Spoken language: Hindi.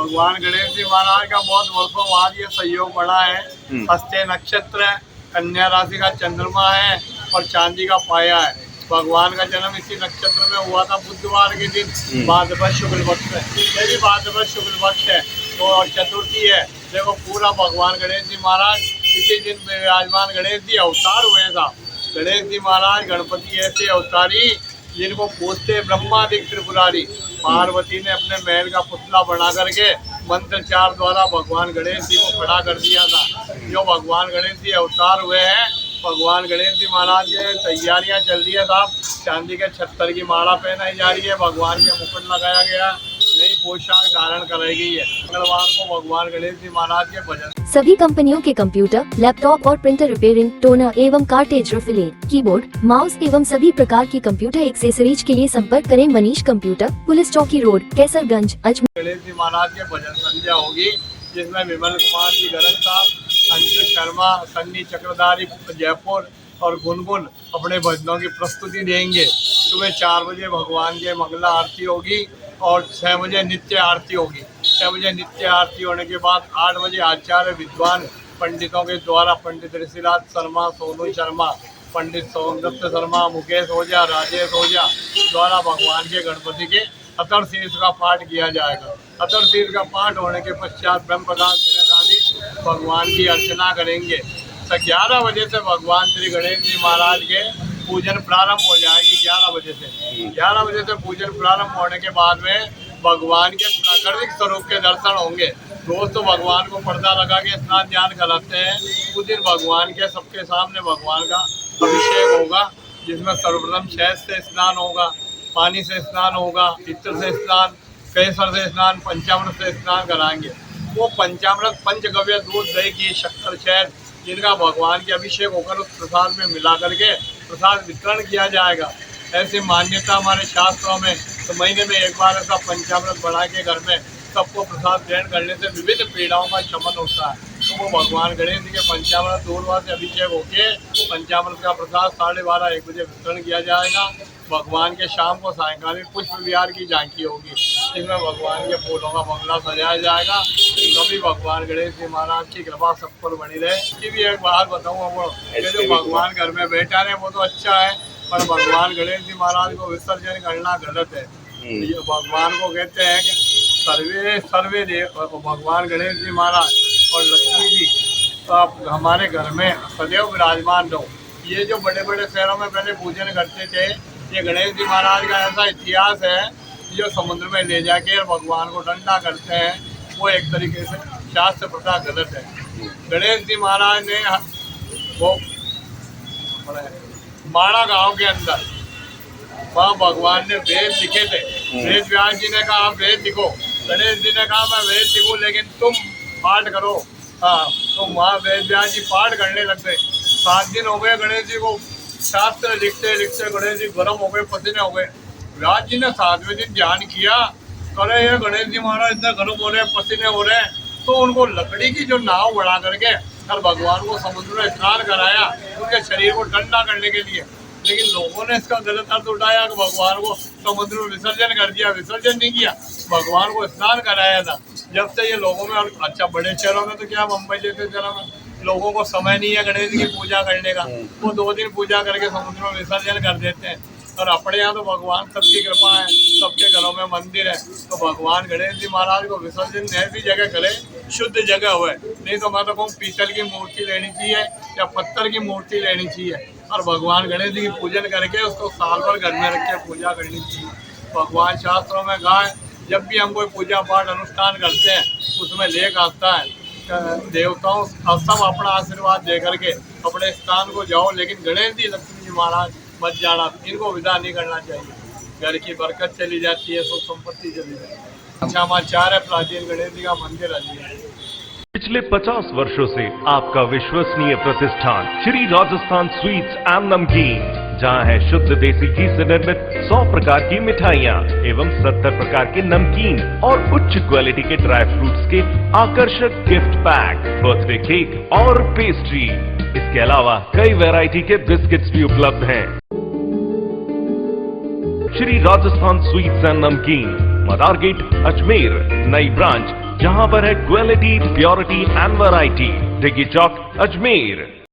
भगवान गणेश जी महाराज का बहुत वर्षों बाद ये सहयोग बढ़ा है। हस्ते नक्षत्र, कन्या राशि का चंद्रमा है और चांदी का पाया है। भगवान का जन्म इसी नक्षत्र में हुआ था बुधवार के दिन, भाद्रपद शुक्ल पक्ष है। यदि भाद्रपद शुक्ल पक्ष है तो और चतुर्थी है। देखो पूरा भगवान गणेश जी महाराज इसी दिन विराजमान गणेश जी अवतार हुए था। गणेश जी महाराज गणपति ऐसे अवतारी जिनको पूछते ब्रह्मादिक त्रिपुरारी। पार्वती ने अपने महल का पुतला बना करके मंत्रचार द्वारा भगवान गणेश जी को खड़ा कर दिया था। जो भगवान गणेश जी अवतार हुए हैं, भगवान गणेश जी महाराज की तैयारियां चल रही है साहब। चांदी के छत्तर की माला पहनाई जा रही है, भगवान के मुकुट लगाया गया, नई पोशाक धारण कराई गई है। मंगलवार को भगवान गणेश जी महाराज के भजन। सभी कंपनियों के कंप्यूटर, लैपटॉप और प्रिंटर रिपेयरिंग, टोनर एवं कार्टेज रिफिलिंग, कीबोर्ड, माउस एवं सभी प्रकार की कंप्यूटर एक्सेसरीज के लिए संपर्क करें मनीष कंप्यूटर, पुलिस चौकी रोड, कैसरगंज, अजमेर। गणेश जी महाराज के भजन संध्या होगी जिसमें विमल कुमार जी गरज साहब, अंजू शर्मा, सन्नी चक्रधारी जयपुर और गुनगुन अपने भजनों की प्रस्तुति देंगे। सुबह 4 बजे भगवान के मंगला आरती होगी और 6 बजे नित्य आरती होगी। 6 बजे नित्य आरती होने के बाद 8 बजे आचार्य विद्वान पंडितों के द्वारा पंडित ऋषिराज शर्मा, सोनू शर्मा, पंडित सौंदत्य शर्मा, मुकेश ओझा, राजेश ओझा द्वारा भगवान के गणपति के अतर शीर्ष का पाठ किया जाएगा। अतर शीर्ष का पाठ होने के पश्चात ब्रह्म प्रकाश आदि भगवान की अर्चना करेंगे। 11 बजे से भगवान श्री गणेश जी महाराज के पूजन प्रारंभ हो जाएगी। 11 बजे से 11 बजे से पूजन प्रारंभ होने के बाद में भगवान के प्राकृतिक स्वरूप के दर्शन होंगे। रोज तो भगवान को पर्दा लगा के स्नान ध्यान कराते हैं। उस दिन भगवान के सबके सामने भगवान का अभिषेक होगा, जिसमें सर्वप्रथम शहद से स्नान होगा, पानी से स्नान होगा, इत्र से स्नान, केसर से स्नान, पंचामृत से स्नान कराएंगे। वो पंचामृत पंचगव्य दूध, दही, घी, शक्कर, शहद जिनका भगवान के अभिषेक होकर उस प्रसाद में मिला करके प्रसाद वितरण किया जाएगा। ऐसी मान्यता हमारे शास्त्रों में। तो महीने में एक बार ऐसा पंचामृत बना के घर में सबको प्रसाद ग्रहण करने से विविध पीड़ाओं का शमन होता है। तो वो भगवान गणेश जी के पंचामृत दूरवा से अभिषेक होके पंचामृत का प्रसाद 12:30-1 बजे वितरण किया जाएगा। भगवान के शाम को सायंकालीन पुष्प विहार की झांकी होगी, जिसमें भगवान के फूलों का बंगला सजाया जाएगा। कभी भगवान गणेश जी महाराज की कृपा सब पर बनी रहे। ये भी एक बात बताऊँ आपको, जो भगवान घर में बैठा है वो तो अच्छा है, पर भगवान गणेश जी महाराज को विसर्जन करना गलत है। ये भगवान को कहते हैं कि सर्वे देव भगवान गणेश जी महाराज और लक्ष्मी जी तो आप हमारे घर में सदैव विराजमान रहो। ये जो बड़े बड़े शहरों में पहले पूजन करते थे, ये गणेश जी महाराज का ऐसा इतिहास है, जो समुद्र में ले जाके भगवान को ठंडा करते हैं, वो एक तरीके से शास्त्र प्रथा गलत है। गणेश जी महाराज ने वो माड़ा गांव के अंदर वहाँ भगवान ने वेद लिखे थे। वेद व्यास जी ने कहा आप वेद लिखो, गणेश जी ने कहा मैं वेद लिखूं लेकिन तुम पाठ करो। हाँ, तो वहाँ वेद व्यास जी पाठ करने लग गए। 7 दिन हो गए गणेश जी को शास्त्र लिखते लिखते, गणेश जी गर्म हो गए, पसीने हो गए। व्यास जी ने 7वें दिन ध्यान किया, करे ये गणेश जी महाराज इतना गर्म हो रहे हैं, पसीने हो रहे हैं, तो उनको लकड़ी की जो नाव बना करके और भगवान को समुद्र में स्नान कराया उनके शरीर को ठंडा करने के लिए। लेकिन लोगों ने इसका गलत अर्थ उठाया कि भगवान को समुद्र में विसर्जन कर दिया। विसर्जन नहीं किया, भगवान को स्नान कराया था। जब से ये लोगों में, अच्छा बड़े शहरों में तो क्या, मुंबई जैसे शहरों में लोगों को समय नहीं है गणेश जी की पूजा करने का, वो 2 दिन पूजा करके समुद्र में विसर्जन कर देते हैं। और अपने यहाँ तो भगवान सबकी कृपा है, सबके घरों में मंदिर है, तो भगवान गणेश जी महाराज को विसर्जन ऐसी जगह करे शुद्ध जगह हुए। नहीं तो मैं तो कहूँ पीतल की मूर्ति लेनी चाहिए या पत्थर की मूर्ति लेनी चाहिए, और भगवान गणेश जी की पूजन करके उसको साल भर घर में रख के पूजा करनी चाहिए। भगवान शास्त्रों में कहा है, जब भी हम कोई पूजा पाठ अनुष्ठान करते हैं उसमें लेख आता है देवताओं सब अपना आशीर्वाद दे करके अपने स्थान को जाओ, लेकिन गणेश जी लक्ष्मी जी महाराज मत जाना, इनको विदा नहीं करना चाहिए। घर की बरकत चली जाती है, सुख संपत्ति चली जाती है। समाचार है, प्राचीन गणेश जी का मंदिर है। पिछले 50 वर्षों से आपका विश्वसनीय प्रतिष्ठान श्री राजस्थान स्वीट्स एंड नमकीन, जहां है शुद्ध देसी घी से निर्मित 100 प्रकार की मिठाइयां एवं 70 प्रकार के नमकीन और उच्च क्वालिटी के ड्राई फ्रूट्स के आकर्षक गिफ्ट पैक, बर्थडे केक और पेस्ट्री। इसके अलावा कई वैरायटी के बिस्किट्स भी उपलब्ध हैं। श्री राजस्थान स्वीट्स एंड नमकीन, मदार गेट अजमेर। नई ब्रांच जहां पर है quality, purity and variety. Diggi Chowk Ajmer.